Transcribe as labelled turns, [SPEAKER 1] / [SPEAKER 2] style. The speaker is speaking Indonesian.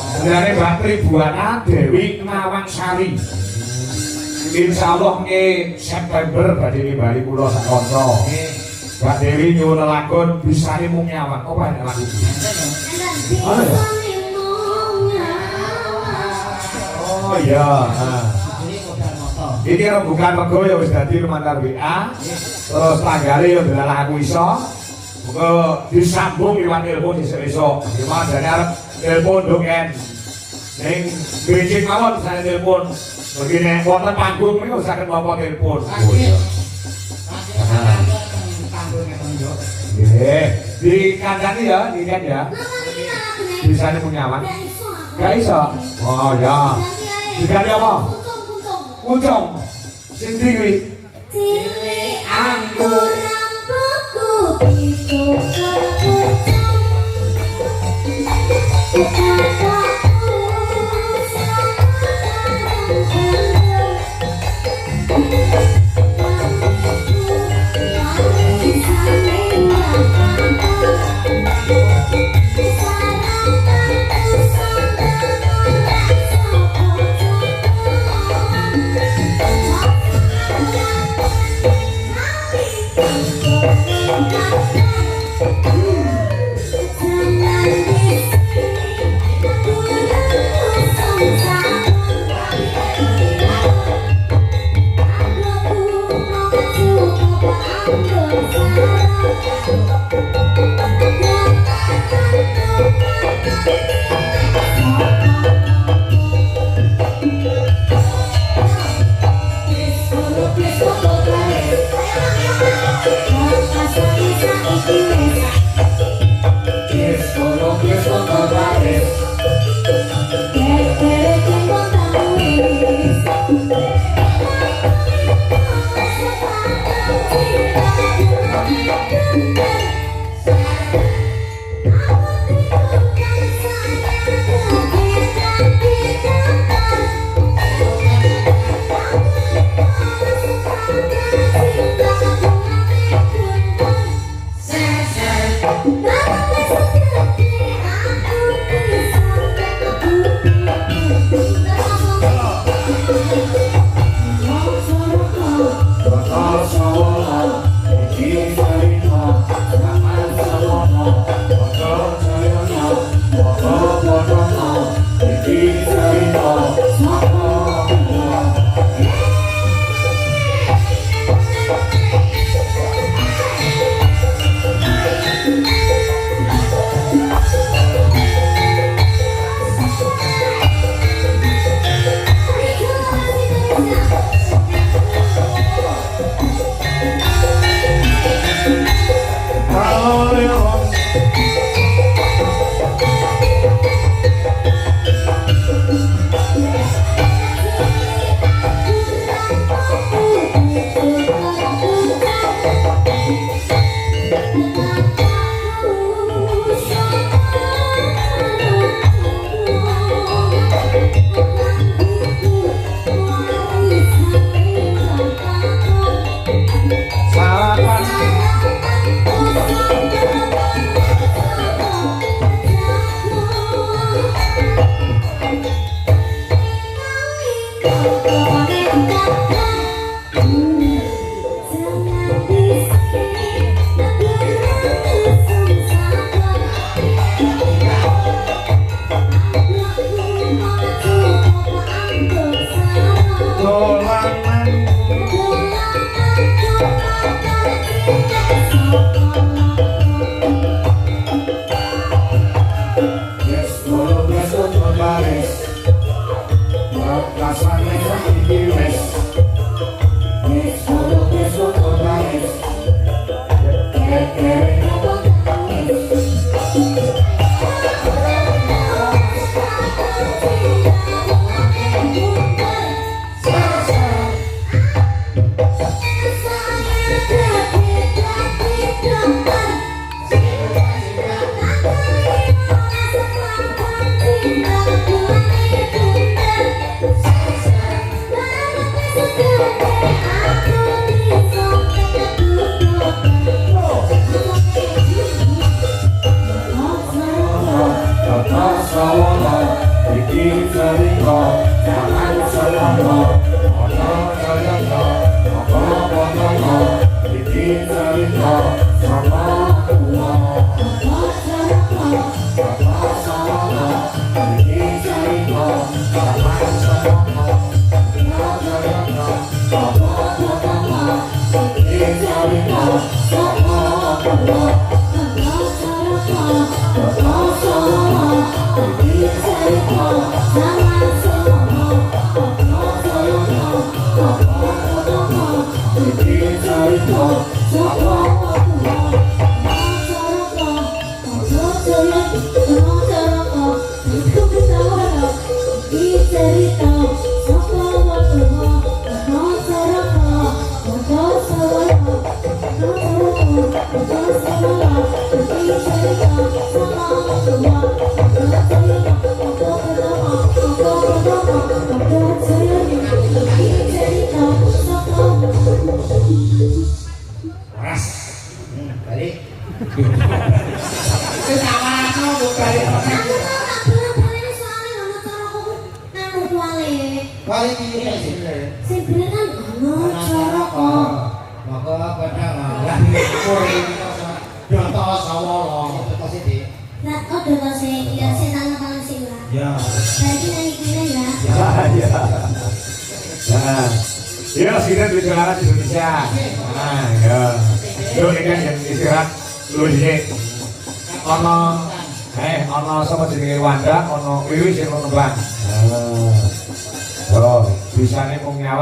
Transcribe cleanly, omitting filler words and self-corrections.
[SPEAKER 1] Dari Mbak Tribuana Dewi Nawangsari. Insyaallah nggih September badhe nimbali kula sak kanca. Mbak Dewi nyuwun lelakon bisa mung nyawang. Apa nek lagu iki? Oh iya. Iki rembukan rego ya wis dadi lumantar WA. Terus tanggale ya delalah aku iso. Muga disambung liwat telepon esuk-esuk. Gimana jane arep telepon dongen. Ning becik mawon saya telepon. Begini wonten panggung niku saged napa telepon. Nggih, dikandani ya, dikan ya. Bisane punyawang. Gak iso. Oh ya. Dikane apa? Kuncung. Sing ndi kuwi? Cilik anggur rambutku itu iki cerita zaman semono ana kaya apa-apa iki cerita sama tuwa iki cerita zaman semono iki cerita sama tuwa
[SPEAKER 2] Wali iki
[SPEAKER 3] Sing bener kan ono cara kok.
[SPEAKER 2] maka kadang lah syukur iki Data Sawala posisi.
[SPEAKER 3] Lah kok dulu sing ya sing tangan sing lah.
[SPEAKER 2] Ya.
[SPEAKER 3] Lagi nang iki ya.
[SPEAKER 1] Ya. Nah, ya kita di sekarang di Indonesia. Nah, ya. Yo ini kan yang istirahat lu di sini. Ono sama jenenge Wanda, ono Wiwi sing nembang. Oh, bisane mung nyawa